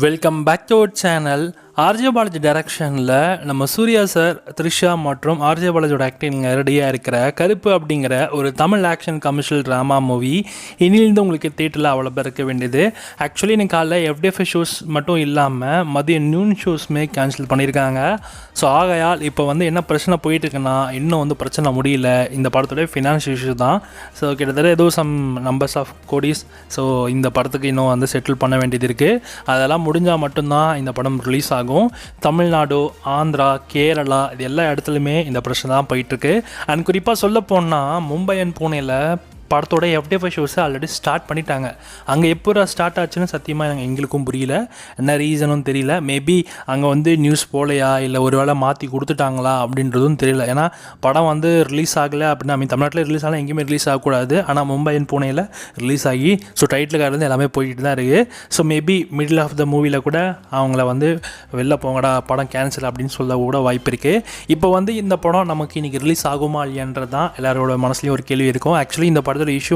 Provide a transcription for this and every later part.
Welcome back to our channel. RJ Balaji டைரக்ஷனில் நம்ம Surya sir, Trisha மற்றும் ஆர்ஜே பாலாஜியோட ஆக்டிங் ரெடியாக இருக்கிற கருப்பு அப்படிங்கிற ஒரு Tamil action commercial drama movie இனியிலிருந்து உங்களுக்கு தேட்டரில் அவ்வளோ இருக்க வேண்டியது. ஆக்சுவலி இன்னைக்கு காலைல எஃப்டிஎஃப்ஐ ஷோஸ் மட்டும் இல்லாமல் மதியம் நியூன் ஷோஸுமே கேன்சல் பண்ணியிருக்காங்க. ஸோ ஆகையால் இப்போ என்ன பிரச்சனை போயிட்டுருக்குன்னா, இன்னும் பிரச்சனை முடியல. இந்த படத்தோடைய ஃபினான்ஷியல் இஷ்யூ தான். ஸோ கிட்டத்தட்ட ஏதோ சம் நம்பர்ஸ் ஆஃப் கோடிஸ். ஸோ இந்த படத்துக்கு இன்னும் செட்டில் பண்ண வேண்டியது இருக்குது. அதெல்லாம் முடிஞ்சால் மட்டும்தான் இந்த படம் ரிலீஸ் ஆகும். தமிழ்நாடு, ஆந்திரா, கேரளா இது எல்லா இடத்துலையுமே இந்த பிரச்சனை தான் போயிட்டுருக்கு. அண்ட் குறிப்பாக சொல்ல போனால் மும்பை அண்ட் பூனேயில் படத்தோட எஃப்டிஎஃப்ஐ ஷோஸை ஆல்ரெடி ஸ்டார்ட் பண்ணிட்டாங்க. அங்கே எப்போ ஸ்டார்ட் ஆச்சுன்னு சத்தியமாக எங்களுக்கும் புரியல, என்ன ரீசனும் தெரியல. மேபி அங்கே நியூஸ் போலையா இல்லை ஒரு வேளை மாற்றி கொடுத்துட்டாங்களா அப்படின்றதும் தெரியல. ஏன்னா படம் ரிலீஸ் ஆகலை அப்படின்னா தமிழ்நாட்டில் ரிலீஸ் ஆகலாம், எங்கேயுமே ரிலீஸ் ஆகக்கூடாது. ஆனால் மும்பை அண்ட் பூனேயில் ரிலீஸ் ஆகி ஸோ டைட்டிலுக்காக எல்லாமே போய்கிட்டு தான் இருக்குது. So maybe middle of the மூவியில் கூட அவங்கள வெளில போங்கடா படம் கேன்சல் அப்படின்னு சொல்ல கூட வாய்ப்பு இருக்குது. இப்போ இந்த படம் நமக்கு இன்றைக்கி ரிலீஸ் ஆகுமா இல்லையன்றது தான் எல்லாரோட மனசுலையும் ஒரு கேள்வி இருக்கும். ஆக்சுவலி இந்த படத்தோட இஷ்யூ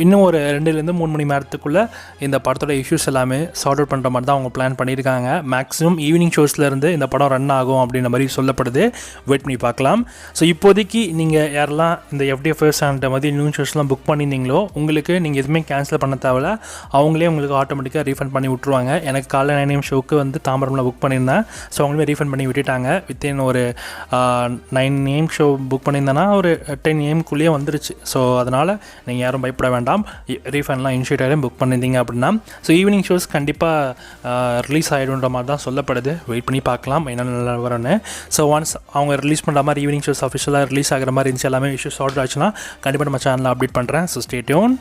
இன்னும் ஒரு 2 3 மணி நேரத்துக்குள்ளே இந்த படத்தோட இஷ்யூஸ் எல்லாமே சார்ட் அவுட் பண்ணுற மாதிரி தான் அவங்க பிளான் பண்ணியிருக்காங்க. மேக்ஸிமம் ஈவினிங் ஷோஸ்லேருந்து இந்த படம் ரன் ஆகும் அப்படின்ற மாதிரி சொல்லப்படுது. வெயிட் பண்ணி பார்க்கலாம். ஸோ இப்போதைக்கு நீங்கள் யாரெல்லாம் இந்த எஃப்டிஎஃப்எஸ் அண்ட் மாதிரி நியூ ஷோஸ்லாம் புக் பண்ணியிருந்தீங்களோ உங்களுக்கு நீங்கள் எதுவுமே கேன்சல் பண்ண தேவையில்ல. அவங்களே உங்களுக்கு ஆட்டோமேட்டிக்காக ரீஃபண்ட் பண்ணி விட்ருவாங்க. எனக்கு காலைல 9 AM ஷோக்கு தாம்பரமில் புக் பண்ணியிருந்தேன். ஸோ அவங்களுமே ரீஃபண்ட் பண்ணி விட்டுட்டாங்க. வித்தின் ஒரு 9 AM ஷோ புக் பண்ணியிருந்தேன்னா ஒரு 10 AM வந்துருச்சு. ஸோ அதனால் நீங்கள் யாரும் பயப்பட வேண்டாம். ரீஃபண்ட்லாம் இனிஷியேட் ஆகிடும் புக் பண்ணியிருந்தீங்க அப்படின்னா. ஸோ ஈவினிங் ஷோஸ் கண்டிப்பாக ரிலீஸ் ஆகிடுன்ற மாதிரி தான் சொல்லப்படுது. வெயிட் பண்ணி பார்க்கலாம் என்ன நல்லா வரும்னு. ஸோ ஒன்ஸ் அவங்க ரிலீஸ் பண்ணுற மாதிரி ஈவினிங் ஷோஸ் அஃபிஷியலாக ரிலீஸ் ஆகிற மாதிரி இருந்துச்சு, எல்லாமே இஷ்யூஸ் ஆர்டர் ஆச்சுன்னா கண்டிப்பாக நம்ம சேனலில் அப்டேட் பண்ணுறேன். So stay tune.